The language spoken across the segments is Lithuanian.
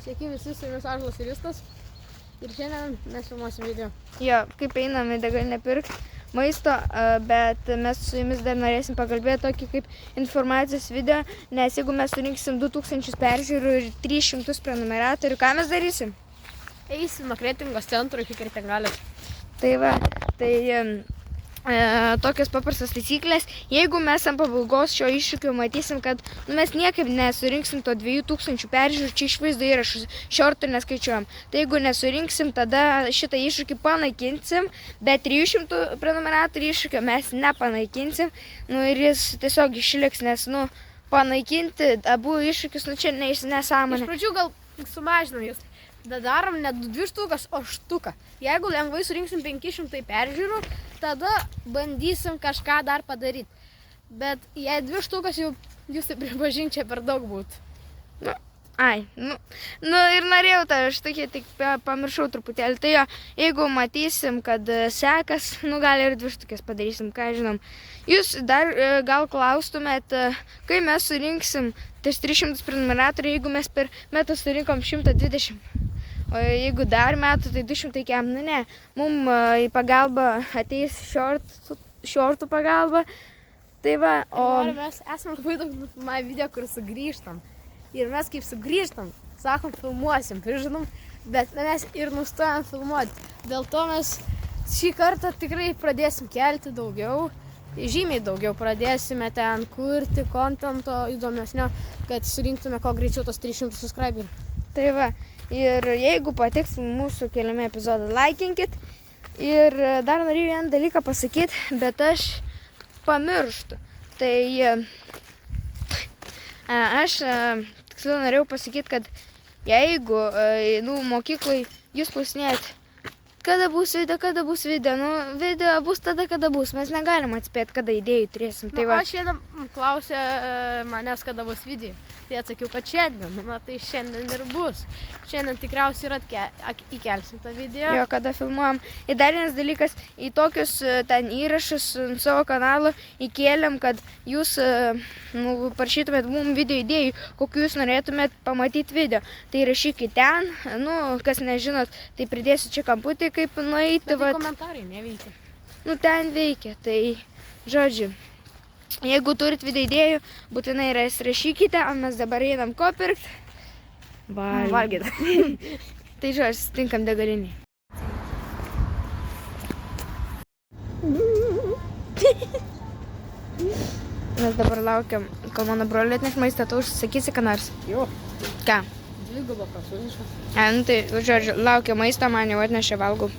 Sveiki visi, su jumis Ąžuolas ir Justas. Ir šiandien mes filmuosim video. Jo, kaip einam į degalinę pirkti maisto, bet mes su jumis dar norėsim pakalbėti tokį kaip informacijos video, nes jeigu mes surinksim 2000 peržiūrų ir 300 prenumeratorių, ką mes darysim? Eisim nuo Kretingos centro iki Kretingalės. Tai va, tokios paprastos taisyklės. Jeigu mes ant pabaigos šio iššūkio matysim, kad mes niekaip nesurinksim to 2000 peržiūrų, čia iš vaizdo įrašų, šortų neskaičiuojam. Tai jeigu nesurinksim, tada šitą iššūkį panaikinsim, bet 300 prenumeratorių iššūkio mes nepanaikinsim. Ir jis tiesiog išliks, nes panaikinti abu iššūkius, čia nesąmonė. Iš pradžių gal sumažinam jūs. Darom ne 2 štukas, o štuką. Jeigu lengvai surinksim 500 peržiūrų, tada bandysim kažką dar padaryti. Bet jei 2 štukas jau jūs tai pripažink, čia per daug būtų. Ir norėjau tą štukį, tik pamiršau truputėlį. Tai jo, jeigu matysim, kad sekas, gal ir 2 štukės padarysim, ką žinom. Jūs dar gal klaustumėt, kai mes surinksim tas 300 prenumeratorių, jeigu mes per metą surinkom 120. O jeigu dar metų, tai 200 kem, ne. Mums į pagalbą ateis šortų pagalba. Tai va, Mes esame labai daug nufilmavę video, kur sugrįžtam. Ir mes kaip sugrįžtam, sakom, filmuosim, prižinom, bet mes ir nustojam filmuoti. Dėl to mes šį kartą tikrai pradėsim kelti daugiau, žymiai daugiau pradėsime ten kurti kontento įdomesnio, kad surinktume kuo greičiau tos 300 subscriberių. Tai va, ir jeigu patiks mūsų keliami epizodai, laikinkit. Ir dar norėjau vieną dalyką pasakyti, bet aš pamirštu. Tai aš tiksliau norėjau pasakyti, kad jeigu mokyklai jūs klausinėjat, kada bus video, video bus tada, kada bus. Mes negalim atspėti, kada idėjų turėsim. Tai va. Aš šiandien klausė manęs, kada bus video. Tai atsakiau, kad šiandien. Tai šiandien ir bus. Šiandien tikriausiai ir įkelsim tą video. Jo, kada filmuojam. Ir dar vienas dalykas, į tokius ten įrašus savo kanalo įkėlėm, kad jūs parašytumėt mums video idėjų, kokių jūs norėtumėt pamatyti video. Tai rašykit ten, kas nežinot, tai pridėsiu čia kamputį, kaip nueiti. Bet tai komentarai neveikia. Ten veikia, tai žodžiu. Jeigu turit video idėjų, būtinai rašykite, o mes dabar einam ko pirkti? Valgyt. Tai žodžiu, sutinkam degalinį. Mes dabar laukiam, kol mano broliui atneš maistą, tu užsakysi ką nors? Jo. Ką? Dvigubą prancūzišką. Tai žodžiu, laukia maistą, man jau atnešė, valgau.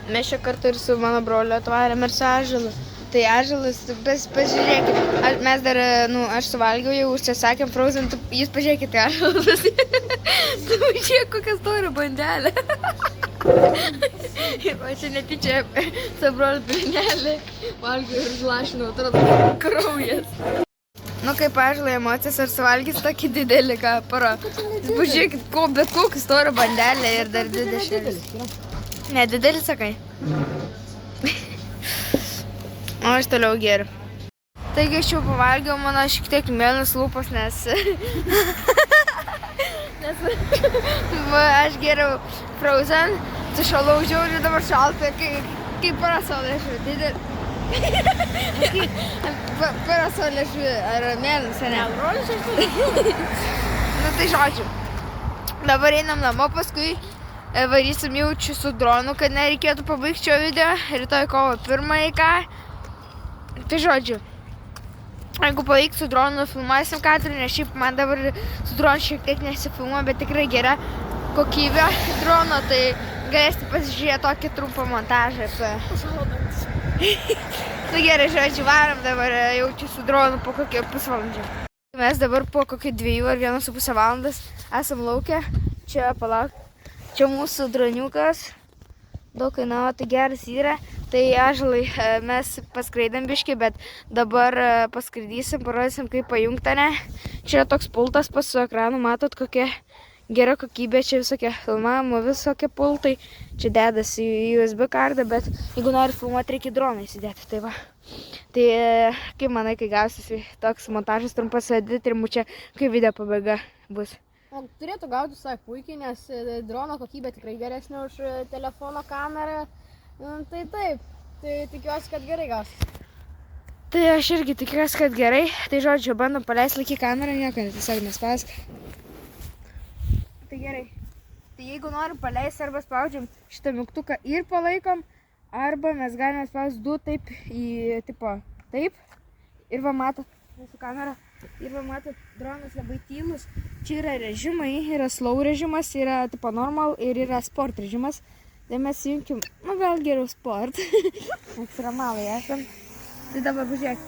Mes čia kartu ir su mano broliu atvarėm ir su Ąžuolu. Tai Ąžuolas, pasižiūrėkit, mes dar, aš suvalgiau, jau užsisakėm Frozen, jūs pažiūrėkite, Ąžuolas. Tu pažiūrėk, kokia stora bandelė. Ir va čia netyčia su broliu bandelė valgiau ir lašinau, atrodo kraujas. Kaip Ąžuolai emocijas, ar suvalgys tokį didelį, ką paro. Pažiūrėkit, bet kokį storą bandelę ir dar didelis. Ne, didelis, sakai. O aš toliau geriu. Taigi aš jau pavalgiau, mano šiek tiek mėlynas lūpas, nes aš geriau Frozen, sušalau žiauriai, dabar šalta, kaip parasolėžu, didelį. Parasolėžu, ar mėlynas, ar ne? Tai žodžiu. Dabar einam namo, paskui varysim jaučiu su dronu, kad nereikėtų pabaigti šio video. Rytoj kovo 1, ką? Tai žodžiu, jeigu pavyks su dronu filmuosim kadrą, nes šiaip man dabar su dronu šiek tiek nesifilmuoja, bet tikrai gera kokybė drono, tai galėsite pasižiūrėti tokį trumpą montažą. Tai gerai, žodžiu, varom dabar jaučiu su dronu po kokio pusvalandžio. Mes dabar po kokio 2 ar 1,5 valandas esam lauke. Čia palauk. Čia mūsų droniukas. Daug kainavo, tai geras yra. Tai Ąžuolai, mes paskraidėm biškį, bet dabar paskraidysim, parodysim, kaip pajungta, ne? Čia toks pultas pas su ekranu, matot, kokia gera kokybė, čia visokie filmavimo, visokie pultai. Čia dedasi į USB kardą, bet jeigu nori filmuoti, reikia droną įsidėti, tai va. Tai kaip manai, kai gausis toks montažas trumpas editorimu, čia kai video pabaiga bus? O turėtų gauti visai puikiai, nes drono kokybė tikrai geresnė už telefono kamerą. Tai taip, tai tikiuosi, kad gerai gausis. Tai aš irgi tikiuosi, kad gerai. Tai žodžiu, bandom paleisti laikį kamerą, nieko tiesiog nespausk. Tai gerai. Tai jeigu norim paleisti, arba spaudžiam šitą mygtuką ir palaikom, arba mes galime spausti du taip į tipo taip. Ir va matot mūsų kamerą. Ir va matot, dronas labai tylus. Čia yra režimai, yra slow režimas, yra tipo normal ir yra sport režimas. Tai mes įjunkim, gal geriau sport. Ekstremalai esam. Tai dabar pažiūrėk,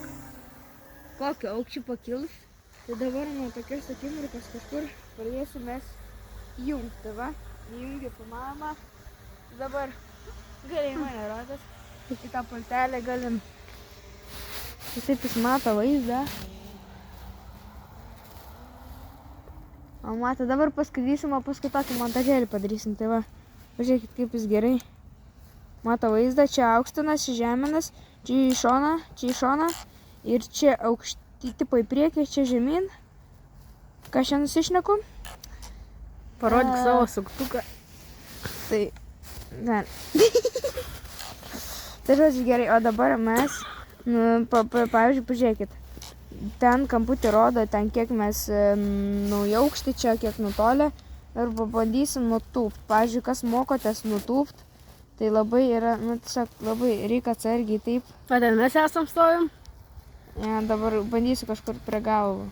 kokio aukščio pakilus. Tai dabar nuo tokios akimirkos kažkur pradėsim mes jungti, va. Įjungiu filmavimą. Tai dabar gerai mane rodas. Į tą pultelę galim. Taip jis mato vaizdą. O mato, dabar paskaitysim, o paskui tokį montažėlį padarysim. Tai va, pažiūrėkit, kaip jis gerai mato vaizdą. Čia aukštinas, žeminas, čia į šoną. Ir čia aukšti tipo į priekį, čia žemyn. Ką šiandien nusišneku? Parodyk savo suktuką. Tai, ne. Tai žodžiu gerai, o dabar mes, pavyzdžiui, pažiūrėkit. Ten kamputį rodo, ten kiek mes nujaukšti, čia kiek nutolę. Ir pabandysim nutūpt. Pavyzdžiui, kas mokotės nutūpt, tai labai yra, tiesiog labai reikia atsargiai taip. O ten mes esam stovim? Ja, dabar bandysiu kažkur prie galvų.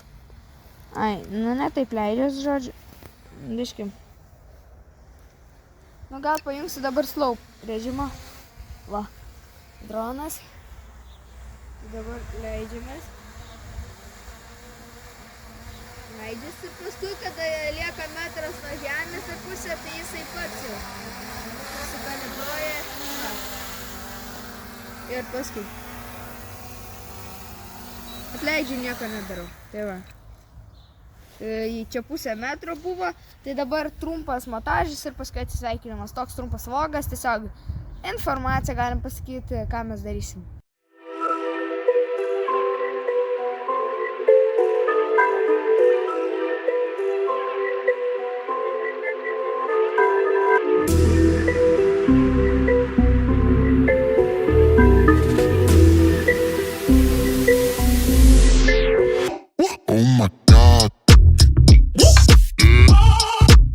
Ai, ne taip leidžiasi, žodžiu. Biškim. Gal pajungsiu dabar slow režimą. Va, dronas. Dabar leidžiamės. Leidžiasi paskui, kada lieka metras nuo žemės ir pusė, tai jisai pats jau sukalibruoja. Ir paskui. Atleidžiu, nieko nedarau. Tai va. Čia pusė metro buvo, tai dabar trumpas montažas ir paskui atsisveikinimas. Toks trumpas vlogas, tiesiog informaciją galim pasakyti, ką mes darysim. Oh my God.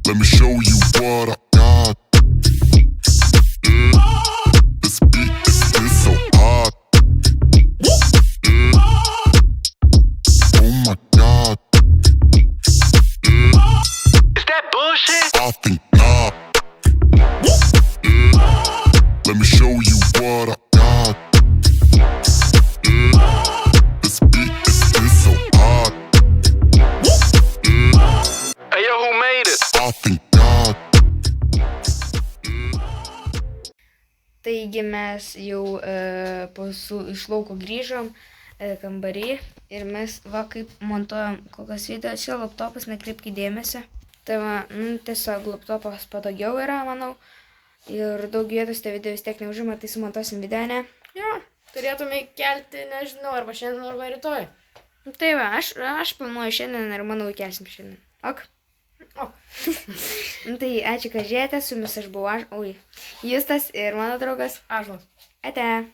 Let me show you what I got. This beat is so hot. Oh my God. Is that bullshit? I think not. Let me show you what I got. This beat is so hot. Hey, yo, who made it? I think God. Taigi mes jau iš lauko grįžom kambarį ir mes va kaip montuojam kokias video. Čia laptopas, nekreipkite dėmesio. Tai va, tiesiog laptopas patogiau yra, manau. Ir daug vietos tai video vis tiek neužima, tai sumontuosim video, ne? Jo, turėtume kelti, nežinau, arba šiandien, arba rytoj. Tai va, aš planuoju šiandien ir manau įkelsim šiandien. Ok? Ok. Tai ačiū, kad žiūrėjote, su jumis aš buvau Justas ir mano draugas Ąžuolas. Ate.